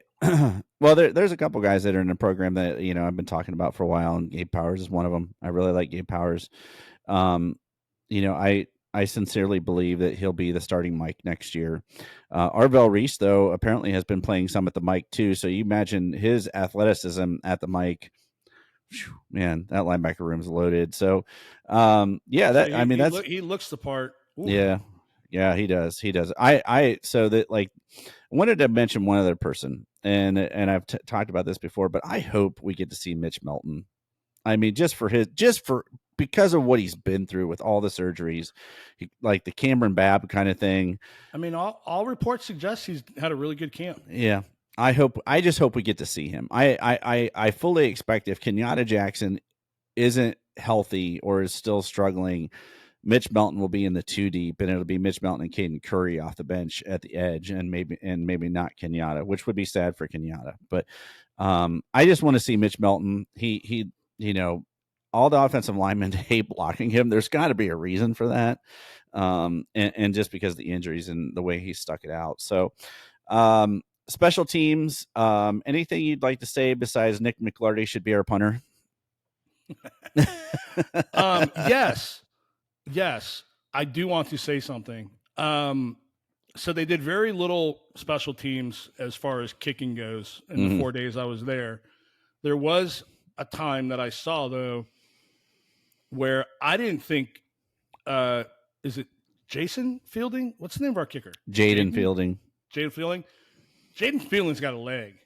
Well, there's a couple guys that are in the program that I've been talking about for a while, and Gabe Powers is one of them. I really like Gabe Powers. I sincerely believe that he'll be the starting Mike next year. Arvell Reese, though, apparently has been playing some at the Mike too. So you imagine his athleticism at the Mike. Man, that linebacker room's loaded. So, He looks the part. Ooh. Yeah, he does. So that I wanted to mention one other person, and I've talked about this before, but I hope we get to see Mitch Melton. I mean, because of what he's been through with all the surgeries, like the Cameron Babb kind of thing. I mean, all reports suggest he's had a really good camp. Yeah. I just hope we get to see him. I fully expect if Kenyatta Jackson isn't healthy or is still struggling, Mitch Melton will be in the 2 deep, and it'll be Mitch Melton and Caden Curry off the bench at the edge, and maybe not Kenyatta, which would be sad for Kenyatta. But I just want to see Mitch Melton. He all the offensive linemen hate blocking him. There's got to be a reason for that, and just because of the injuries and the way he stuck it out. So, special teams. Anything you'd like to say besides Nick McLarty should be our punter? Yes, I do want to say something. So they did very little special teams as far as kicking goes in the 4 days I was there. There was a time that I saw, though, where I didn't think, is it Jason Fielding? What's the name of our kicker? Jaden Fielding. Jaden Fielding. Jaden Fielding's got a leg.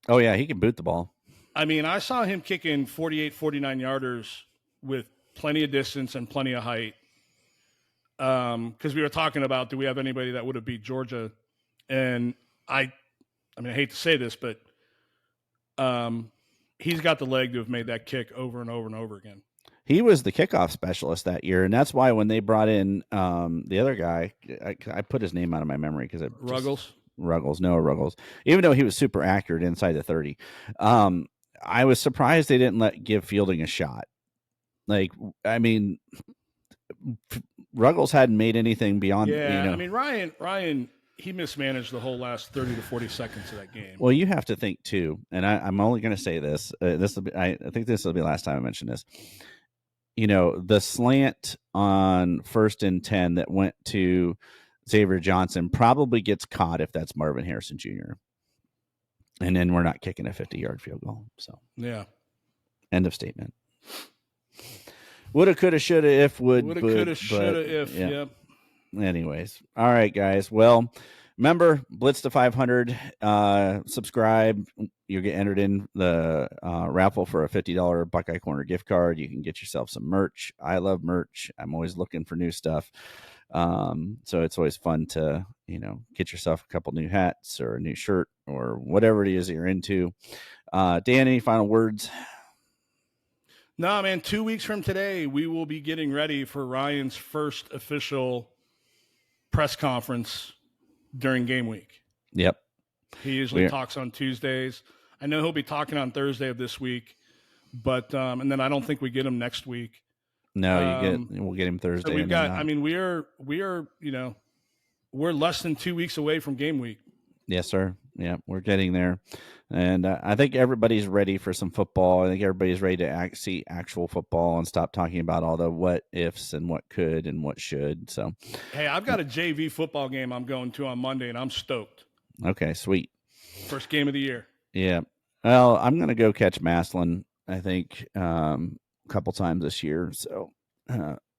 Oh, yeah, he can boot the ball. I mean, I saw him kicking 48, 49 yarders with plenty of distance and plenty of height. Because we were talking about, do we have anybody that would have beat Georgia? And I hate to say this, but he's got the leg to have made that kick over and over and over again. He was the kickoff specialist that year, and that's why when they brought in the other guy, I put his name out of my memory because Noah Ruggles, even though he was super accurate inside the 30. I was surprised they didn't give Fielding a shot. Ruggles hadn't made anything beyond. Yeah, I mean Ryan, he mismanaged the whole last 30 to 40 seconds of that game. Well, you have to think too, and I'm only going to say this. I think this will be the last time I mention this. The slant on 1st and 10 that went to Xavier Johnson probably gets caught if that's Marvin Harrison Jr. And then we're not kicking a 50-yard field goal. So yeah, end of statement. Woulda, coulda, shoulda, if, would. Woulda, coulda, shoulda, if. Yeah. Yep. Anyways, all right, guys. Well, remember, Blitz to 500. Subscribe. You'll get entered in the raffle for a $50 Buckeye Corner gift card. You can get yourself some merch. I love merch. I'm always looking for new stuff. So it's always fun to, get yourself a couple new hats or a new shirt or whatever it is that you're into. Dan, any final words? No, man, 2 weeks from today, we will be getting ready for Ryan's first official press conference during game week. Yep. He usually talks on Tuesdays. I know he'll be talking on Thursday of this week, but and then I don't think we get him next week. No, Um, we'll get him so Thursday, we've and then got. I mean, we are we're less than 2 weeks away from game week. yes, sir. Yeah, we're getting there, and I think everybody's ready for some football. I think everybody's ready to see actual football and stop talking about all the what ifs and what could and what should. So, Hey, I've got a JV football game I'm going to on Monday, and I'm stoked. okay, sweet. First game of the year. Yeah. Well, I'm gonna go catch Maslin. I think a couple times this year. So,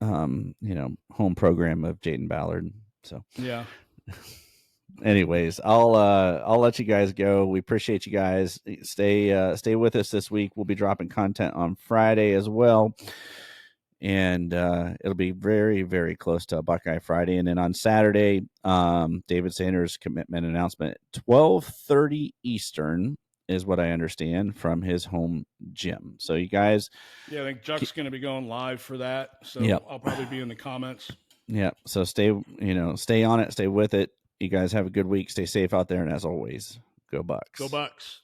home program of Jaden Ballard. So, Yeah. anyways, I'll let you guys go. We appreciate you guys. Stay with us this week. We'll be dropping content on Friday as well, and it'll be very, very close to a Buckeye Friday. And then on Saturday, David Sanders' commitment announcement, 12:30 Eastern is what I understand from his home gym. So you guys, Yeah, I think Juck's going to be going live for that, so yep, I'll probably be in the comments. yep. So stay on it, stay with it. You guys have a good week. Stay safe out there, and as always, go Bucks. Go Bucks.